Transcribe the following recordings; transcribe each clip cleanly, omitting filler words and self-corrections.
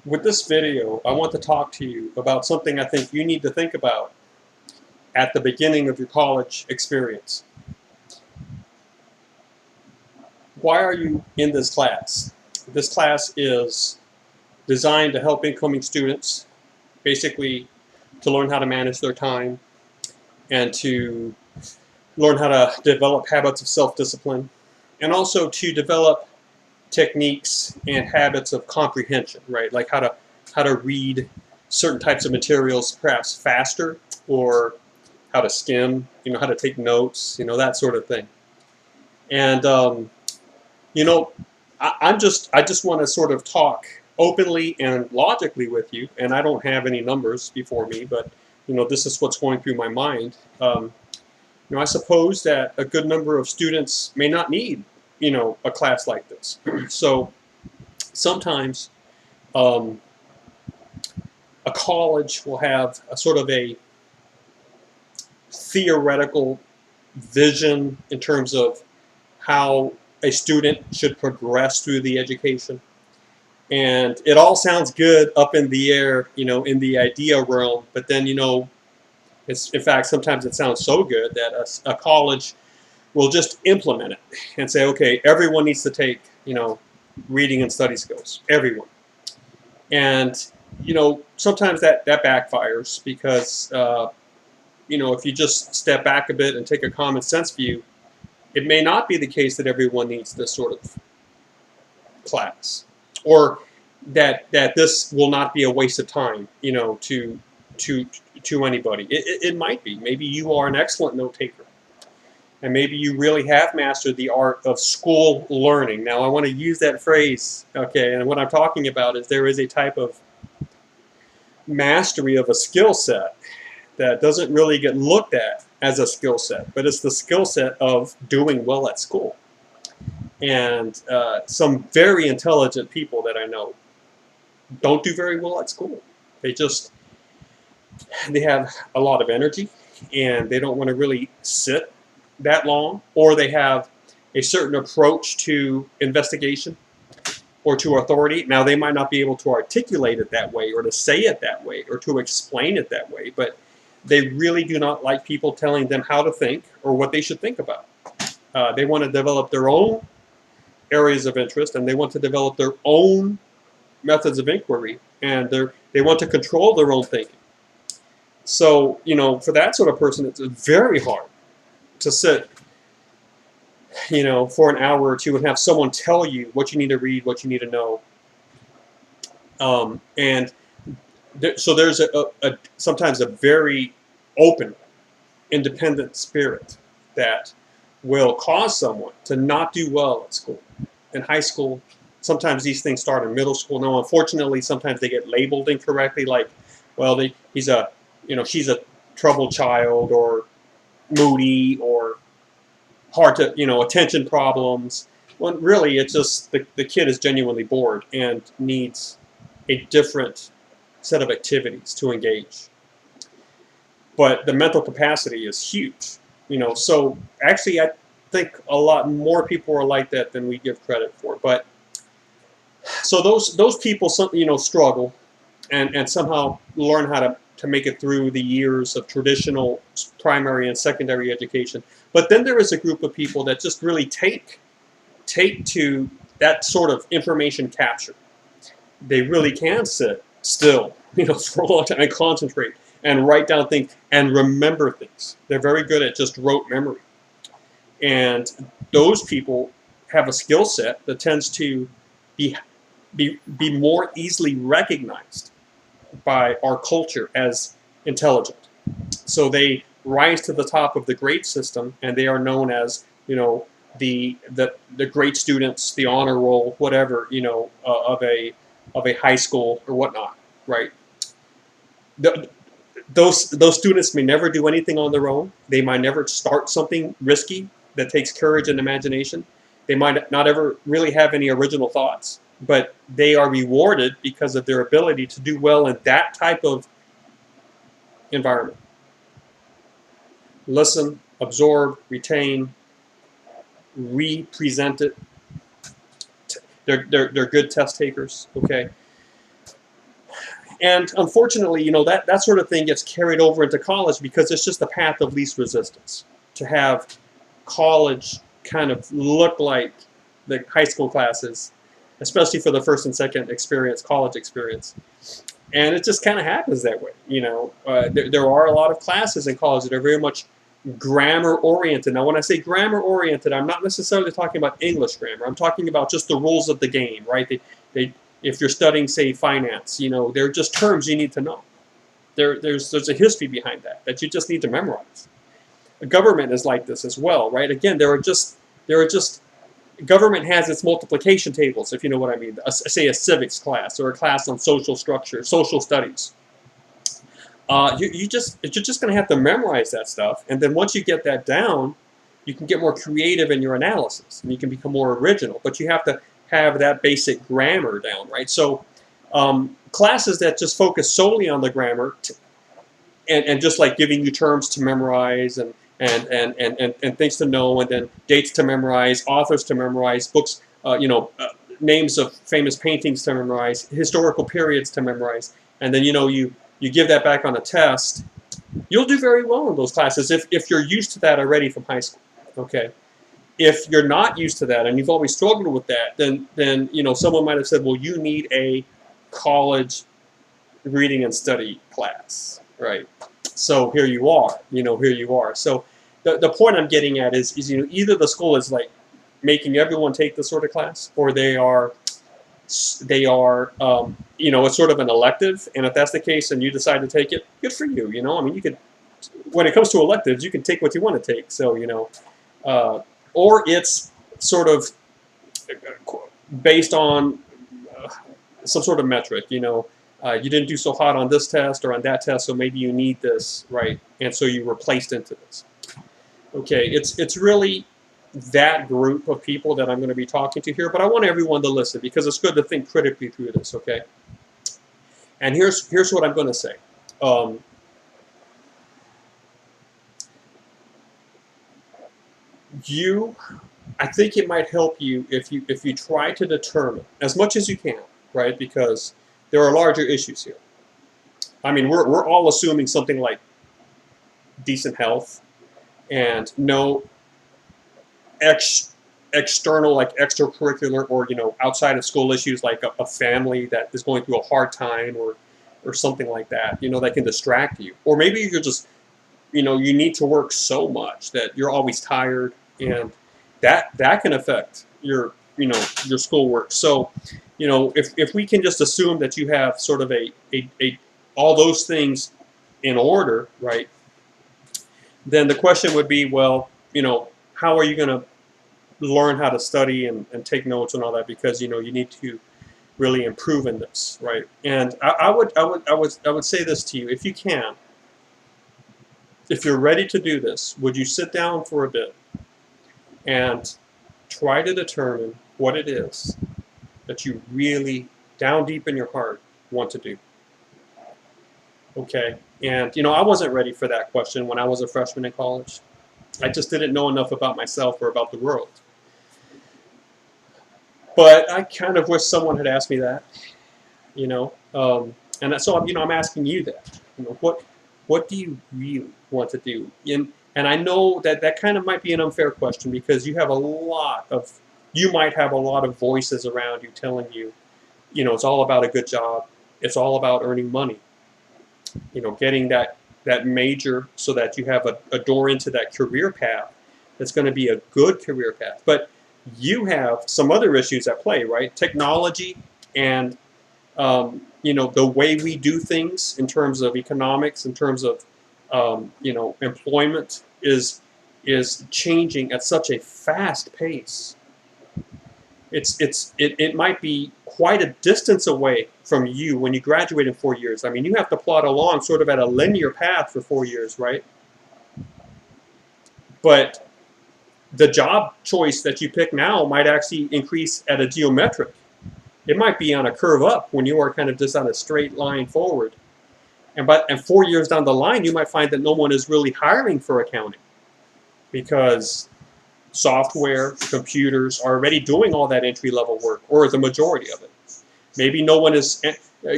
With this video, I want to talk to you about something I think you need to think about at the beginning of your college experience. Why are you in this class? This class is designed to help incoming students basically to learn how to manage their time and to learn how to develop habits of self-discipline and also to develop techniques and habits of comprehension, right? Like how to read certain types of materials perhaps faster, or how to skim, how to take notes, that sort of thing. And you know, I just want to sort of talk openly and logically with you, and I don't have any numbers before me, but this is what's going through my mind. I suppose that a good number of students may not need a class like this. So sometimes um, a college will have a sort of a theoretical vision in terms of how a student should progress through the education. And it all sounds good up in the air, in the idea realm, but then, in fact, sometimes it sounds so good that a college will just implement it and say, okay, everyone needs to take, reading and study skills, everyone. And, sometimes that backfires because, if you just step back a bit and take a common sense view, it may not be the case that everyone needs this sort of class, or that this will not be a waste of time, to anybody. It might be. Maybe you are an excellent note taker, and maybe you really have mastered the art of school learning. Now, I want to use that phrase, okay? And what I'm talking about is there is a type of mastery of a skill set that doesn't really get looked at as a skill set, but it's the skill set of doing well at school. And some very intelligent people that I know don't do very well at school. They have a lot of energy, and they don't want to really sit that long, or they have a certain approach to investigation or to authority. Now, they might not be able to articulate it that way, or to say it that way, or to explain it that way, but they really do not like people telling them how to think or what they should think about. They want to develop their own areas of interest, and they want to develop their own methods of inquiry, and they want to control their own thinking. So, for that sort of person, it's very hard to sit, for an hour or two and have someone tell you what you need to read, what you need to know. So there's sometimes a very open, independent spirit that will cause someone to not do well at school. In high school, sometimes these things start in middle school. Now, unfortunately, sometimes they get labeled incorrectly, like, well, she's a troubled child, or moody, or hard to, attention problems. When really it's just the kid is genuinely bored and needs a different set of activities to engage. But the mental capacity is huge, so actually I think a lot more people are like that than we give credit for. But so those people, struggle and somehow learn how to make it through the years of traditional primary and secondary education. But then there is a group of people that just really take to that sort of information capture. They really can sit still, for a long time, and concentrate and write down things and remember things. They're very good at just rote memory. And those people have a skill set that tends to be more easily recognized by our culture as intelligent. So they rise to the top of the grade system, and they are known as, the great students, the honor roll, whatever, of a high school or whatnot, right? Those students may never do anything on their own. They might never start something risky that takes courage and imagination. They might not ever really have any original thoughts, but they are rewarded because of their ability to do well in that type of environment. Listen, absorb, retain, represent it. They're good test takers, okay? And unfortunately, you know, that sort of thing gets carried over into college because it's just the path of least resistance to have college kind of look like the high school classes, especially for the first and second experience, college experience. And it just kind of happens that way. You know, there are a lot of classes in college that are very much grammar oriented. Now, when I say grammar oriented, I'm not necessarily talking about English grammar. I'm talking about just the rules of the game, right? If you're studying, say, finance, you know, they're just terms you need to know. There's a history behind that you just need to memorize. Government is like this as well, right? Again, government has its multiplication tables, if you know what I mean. Say a civics class or a class on social structure, social studies. You're just going to have to memorize that stuff, and then once you get that down, you can get more creative in your analysis, and you can become more original. But you have to have that basic grammar down, right? So classes that just focus solely on the grammar, and just like giving you terms to memorize and things to know, and then dates to memorize, authors to memorize, books, names of famous paintings to memorize, historical periods to memorize, and then you give that back on a test, you'll do very well in those classes if you're used to that already from high school. Okay, if you're not used to that and you've always struggled with that, then someone might have said, well, you need a college reading and study class, right? So here you are. So the point I'm getting at is either the school is like making everyone take this sort of class, or they are it's sort of an elective, and if that's the case and you decide to take it, good for you. I mean, you could, when it comes to electives, you can take what you want to take. So or it's sort of based on some sort of metric. You didn't do so hot on this test or on that test, so maybe you need this, right? And so you were placed into this. Okay, it's really that group of people that I'm going to be talking to here, but I want everyone to listen because it's good to think critically through this, okay? And here's what I'm going to say. I think it might help you if you try to determine as much as you can, right? Because there are larger issues here. I mean, we're all assuming something like decent health and no external, like extracurricular or outside of school issues, like a family that is going through a hard time or something like that, that can distract you. Or maybe you're just you need to work so much that you're always tired, and that can affect your your schoolwork. So if we can just assume that you have sort of a all those things in order, right, then the question would be, well, how are you going to learn how to study and take notes and all that, because you need to really improve in this, right? And I would say this to you: if you can, if you're ready to do this, would you sit down for a bit and try to determine what it is that you really, down deep in your heart, want to do? Okay, and I wasn't ready for that question when I was a freshman in college. I just didn't know enough about myself or about the world. But I kind of wish someone had asked me that, and so I'm asking you that. What do you really want to do? And I know that kind of might be an unfair question, because you might have a lot of voices around you telling you, it's all about a good job, it's all about earning money, getting that major so that you have a door into that career path that's going to be a good career path. But you have some other issues at play, right? Technology and the way we do things in terms of economics, in terms of employment is changing at such a fast pace. It might be quite a distance away from you when you graduate in 4 years. I mean, you have to plod along sort of at a linear path for 4 years, right? But the job choice that you pick now might actually increase at a geometric. It might be on a curve up when you are kind of just on a straight line forward. And 4 years down the line, you might find that no one is really hiring for accounting, because software, computers are already doing all that entry-level work, or the majority of it. Maybe no one is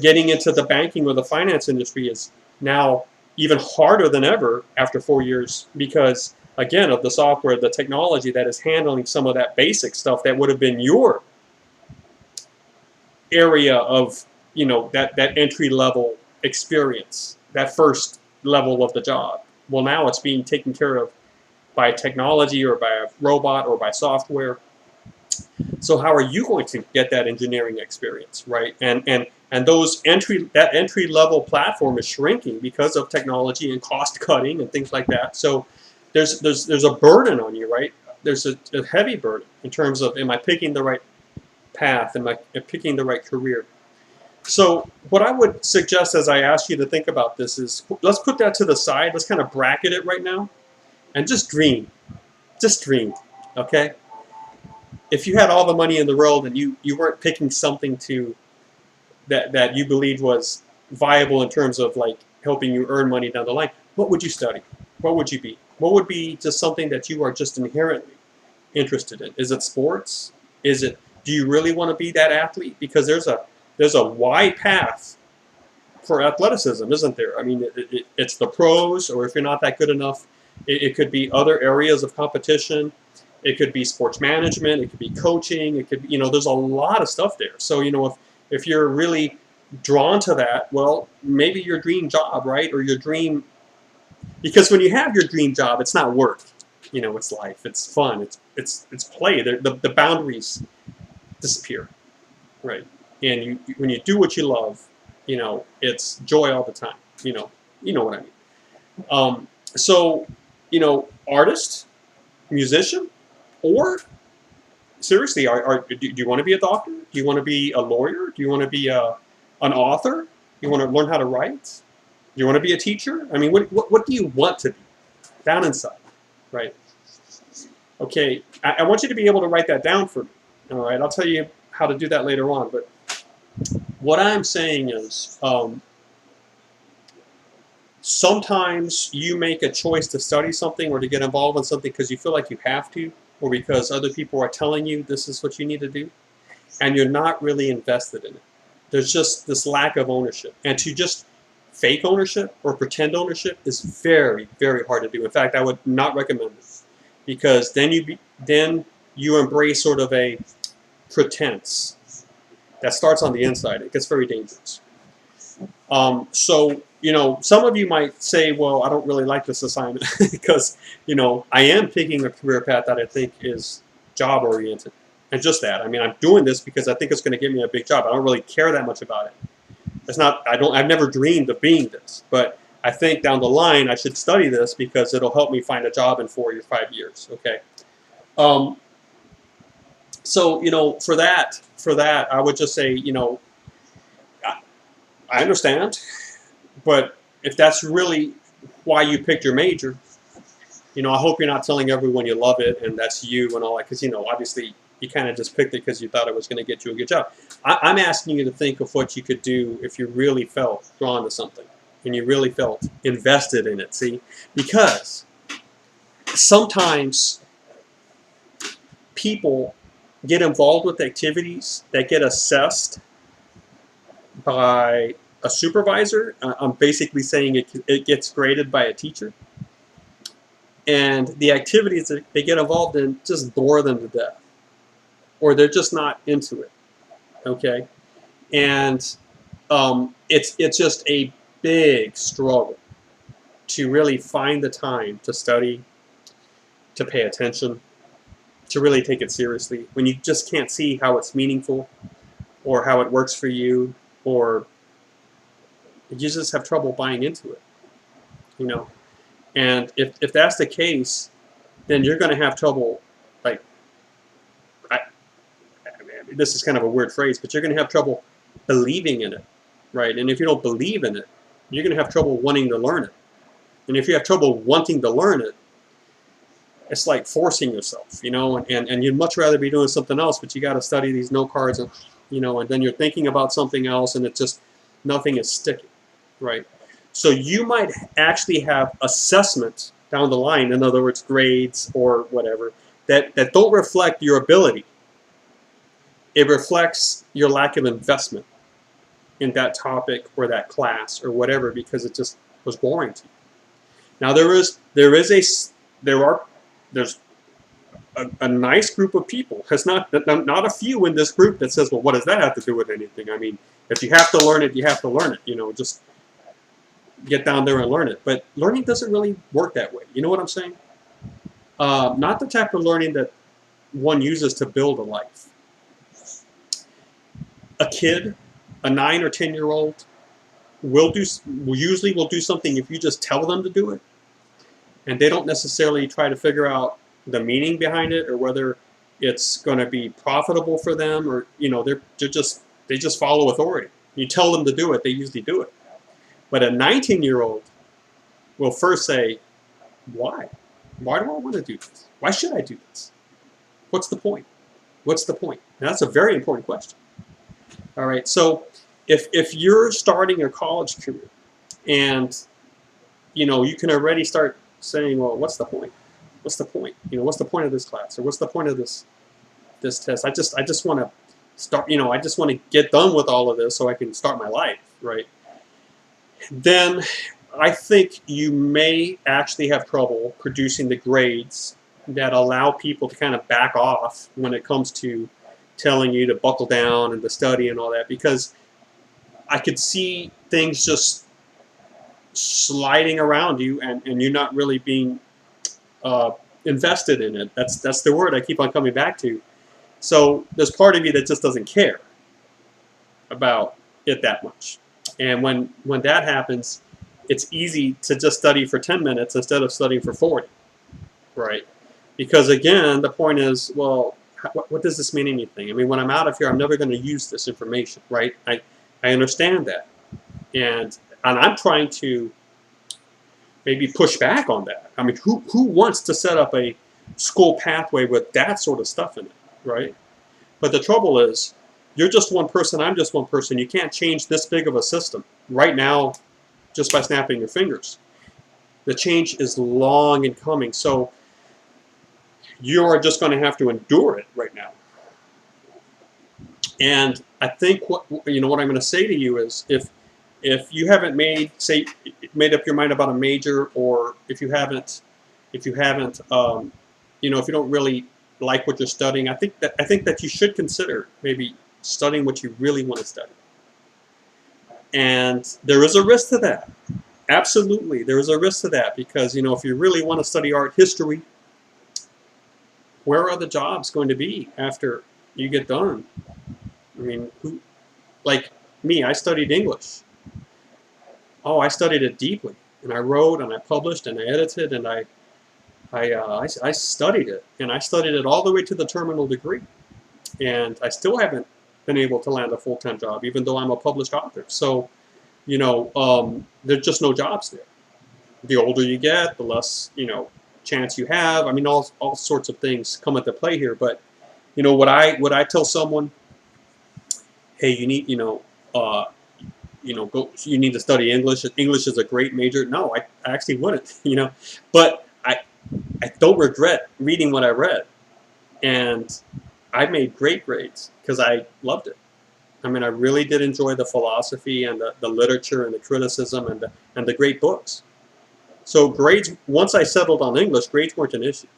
Getting into the banking or the finance industry is now even harder than ever after 4 years because, again, of the software, the technology that is handling some of that basic stuff that would have been your area of, that entry level experience, that first level of the job. Well, now it's being taken care of by technology or by a robot or by software. So how are you going to get that engineering experience, right? And that entry level platform is shrinking because of technology and cost cutting and things like that. So there's a burden on you, right? There's a heavy burden in terms of, am I picking the right path? Am I picking the right career? So what I would suggest as I ask you to think about this is, let's put that to the side. Let's kind of bracket it right now and just dream. Just dream, okay? If you had all the money in the world and you weren't picking something that you believed was viable in terms of like helping you earn money down the line, what would you study? What would you be? What would be just something that you are just inherently interested in? Is it sports? Do you really want to be that athlete? Because there's a wide path for athleticism, isn't there? I mean, it's the pros, or if you're not that good enough, it could be other areas of competition. It could be sports management. It could be coaching. It could be, there's a lot of stuff there. So, if you're really drawn to that, well, maybe your dream job, right? Or your dream, because when you have your dream job, it's not work. It's life. It's fun. It's play. The boundaries disappear, right? And when you do what you love, it's joy all the time. You know what I mean. So, artist, musician, or seriously, do you want to be a doctor? Do you want to be a lawyer? Do you want to be an author? Do you want to learn how to write? Do you want to be a teacher? I mean, what do you want to be down inside, right? Okay, I want you to be able to write that down for me. All right, I'll tell you how to do that later on. But what I'm saying is, sometimes you make a choice to study something or to get involved in something because you feel like you have to, or because other people are telling you this is what you need to do, and you're not really invested in it. There's just this lack of ownership. And to just fake ownership or pretend ownership is very, very hard to do. In fact, I would not recommend it, because then you embrace sort of a pretense that starts on the inside. It gets very dangerous. So, some of you might say, well, I don't really like this assignment because, I am picking a career path that I think is job-oriented. And just that. I mean, I'm doing this because I think it's going to give me a big job. I don't really care that much about it. I've never dreamed of being this. But I think down the line, I should study this because it'll help me find a job in 4 or 5 years, okay? So, for that, I would just say, I understand, but if that's really why you picked your major, I hope you're not telling everyone you love it and that's you and all that, because, obviously you kind of just picked it because you thought it was going to get you a good job. I'm asking you to think of what you could do if you really felt drawn to something and you really felt invested in it, see? Because sometimes people get involved with activities that get assessed by a supervisor. I'm basically saying it gets graded by a teacher. And the activities that they get involved in just bore them to death. Or they're just not into it. Okay? And it's just a big struggle to really find the time to study, to pay attention, to really take it seriously, when you just can't see how it's meaningful or how it works for you, or you just have trouble buying into it, And if that's the case, then you're going to have trouble, like, this is kind of a weird phrase, but you're going to have trouble believing in it, right? And if you don't believe in it, you're going to have trouble wanting to learn it. And if you have trouble wanting to learn it, it's like forcing yourself, and you'd much rather be doing something else, but you got to study these note cards, and, and then you're thinking about something else, and it's just, nothing is sticking, right? So you might actually have assessments down the line, in other words, grades or whatever, that don't reflect your ability. It reflects your lack of investment. in that topic or that class or whatever because it just was boring to you. Now there's a nice group of people. It's not a few in this group that says, well, what does that have to do with anything? I mean, if you have to learn it, you have to learn it. You know, just get down there and learn it. But learning doesn't really work that way. You know what I'm saying? Not the type of learning that one uses to build a life. A kid, a 9 or 10-year-old, will usually do something if you just tell them to do it, and they don't necessarily try to figure out the meaning behind it or whether it's going to be profitable for them, or they just follow authority. You tell them to do it, they usually do it. But a 19-year-old will first say, why? Why do I want to do this? Why should I do this? What's the point? What's the point? And that's a very important question. All right, so if you're starting a college career and you can already start saying, well, what's the point? What's the point? What's the point of this class, or what's the point of this test? I just want to start. I just want to get done with all of this so I can start my life, right? Then I think you may actually have trouble producing the grades that allow people to kind of back off when it comes to telling you to buckle down and to study and all that, because I could see things just sliding around you and you're not really being invested in it. That's the word I keep on coming back to. So there's part of you that just doesn't care about it that much. And when that happens, it's easy to just study for 10 minutes instead of studying for 40, right? Because again, the point is, well, what does this mean anything? I mean, when I'm out of here, I'm never going to use this information, right? I understand that. And I'm trying to maybe push back on that. I mean, who wants to set up a school pathway with that sort of stuff in it, right? But the trouble is, you're just one person, I'm just one person. You can't change this big of a system right now just by snapping your fingers. The change is long in coming, so you are just going to have to endure it right now. And I think what I'm going to say to you is, if you haven't made up your mind about a major, or if you don't really like what you're studying, I think that you should consider maybe studying what you really want to study. And there is a risk to that. Absolutely, there is a risk to that, because if you really want to study art history, where are the jobs going to be after you get done? I mean, like me, I studied English. Oh, I studied it deeply, and I wrote, and I published, and I edited, and I studied it, and I studied it all the way to the terminal degree, and I still haven't been able to land a full-time job, even though I'm a published author. So, there's just no jobs there. The older you get, the less chance you have. I mean, all sorts of things come into play here. But would I tell someone, hey, you need you need to study English. English is a great major. No, I actually wouldn't. But I don't regret reading what I read, and I made great grades because I loved it. I mean, I really did enjoy the philosophy and the literature and the criticism and the great books. So grades, once I settled on English, grades weren't an issue.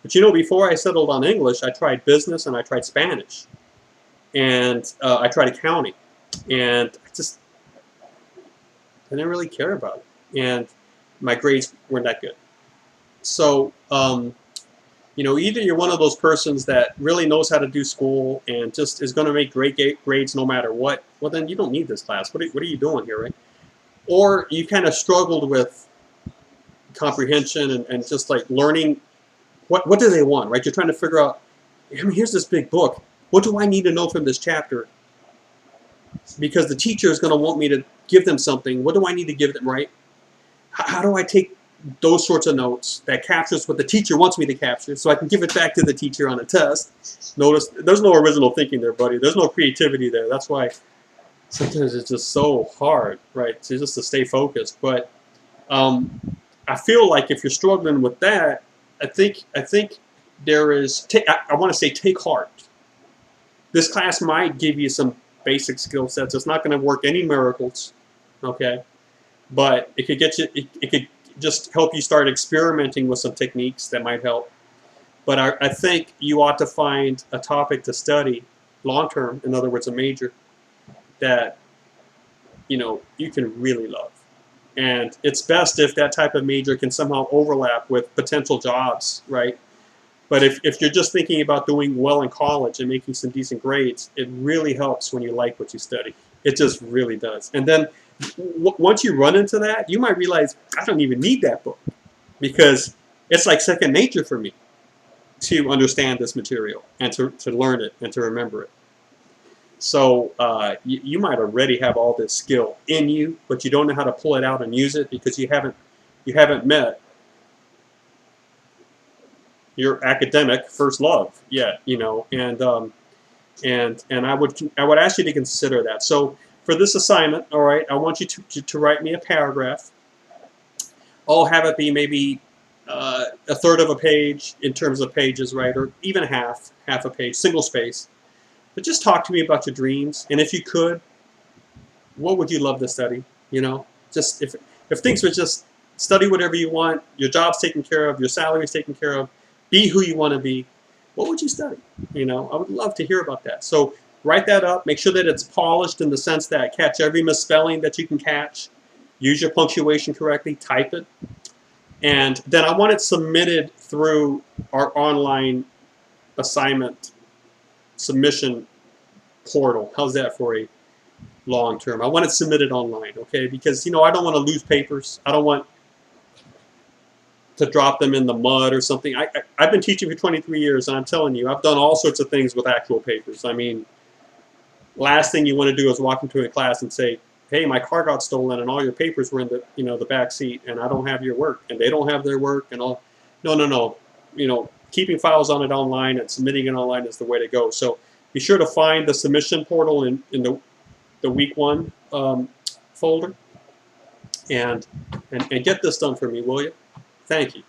But before I settled on English, I tried business and I tried Spanish, and I tried accounting, and I didn't really care about it, and my grades weren't that good. So either you're one of those persons that really knows how to do school and just is going to make great grades no matter what. Well, then you don't need this class. What are you doing here, right? Or you kind of struggled with comprehension and just like learning what do they want, right? You're trying to figure out, I mean, here's this big book. What do I need to know from this chapter? Because the teacher is going to want me to give them something. What do I need to give them, right? How do I take those sorts of notes that captures what the teacher wants me to capture so I can give it back to the teacher on a test? Notice there's no original thinking there, buddy. There's no creativity there. That's why sometimes it's just so hard, right, to stay focused. But I feel like if you're struggling with that, I think there is, I want to say, take heart. This class might give you some basic skill sets. It's not going to work any miracles, okay? But it could get you. It could just help you start experimenting with some techniques that might help. But I think you ought to find a topic to study long term. In other words, a major that you can really love. And it's best if that type of major can somehow overlap with potential jobs, right? But if you're just thinking about doing well in college and making some decent grades, it really helps when you like what you study. It just really does. And then once you run into that, you might realize, I don't even need that book, because it's like second nature for me to understand this material and to learn it and to remember it. So you might already have all this skill in you, but you don't know how to pull it out and use it because you haven't met your academic first love yet, and I would ask you to consider that. So for this assignment, all right, I want you to write me a paragraph. I'll have it be maybe a third of a page in terms of pages, right, or even half a page, single space. But just talk to me about your dreams, and if you could, what would you love to study? Just if things were just study whatever you want, your job's taken care of, your salary's taken care of, be who you want to be, what would you study? I would love to hear about that. So write that up. Make sure that it's polished in the sense that catch every misspelling that you can catch. Use your punctuation correctly. Type it. And then I want it submitted through our online assignment submission portal. How's that for a long term? I want it submitted online, okay? Because, I don't want to lose papers. I don't want to drop them in the mud or something. I've been teaching for 23 years, and I'm telling you, I've done all sorts of things with actual papers. I mean, last thing you want to do is walk into a class and say, hey, my car got stolen and all your papers were in the the back seat, and I don't have your work, and they don't have their work, and all. No. Keeping files on it online and submitting it online is the way to go. So be sure to find the submission portal in the week 1 folder, and get this done for me, will you? Thank you.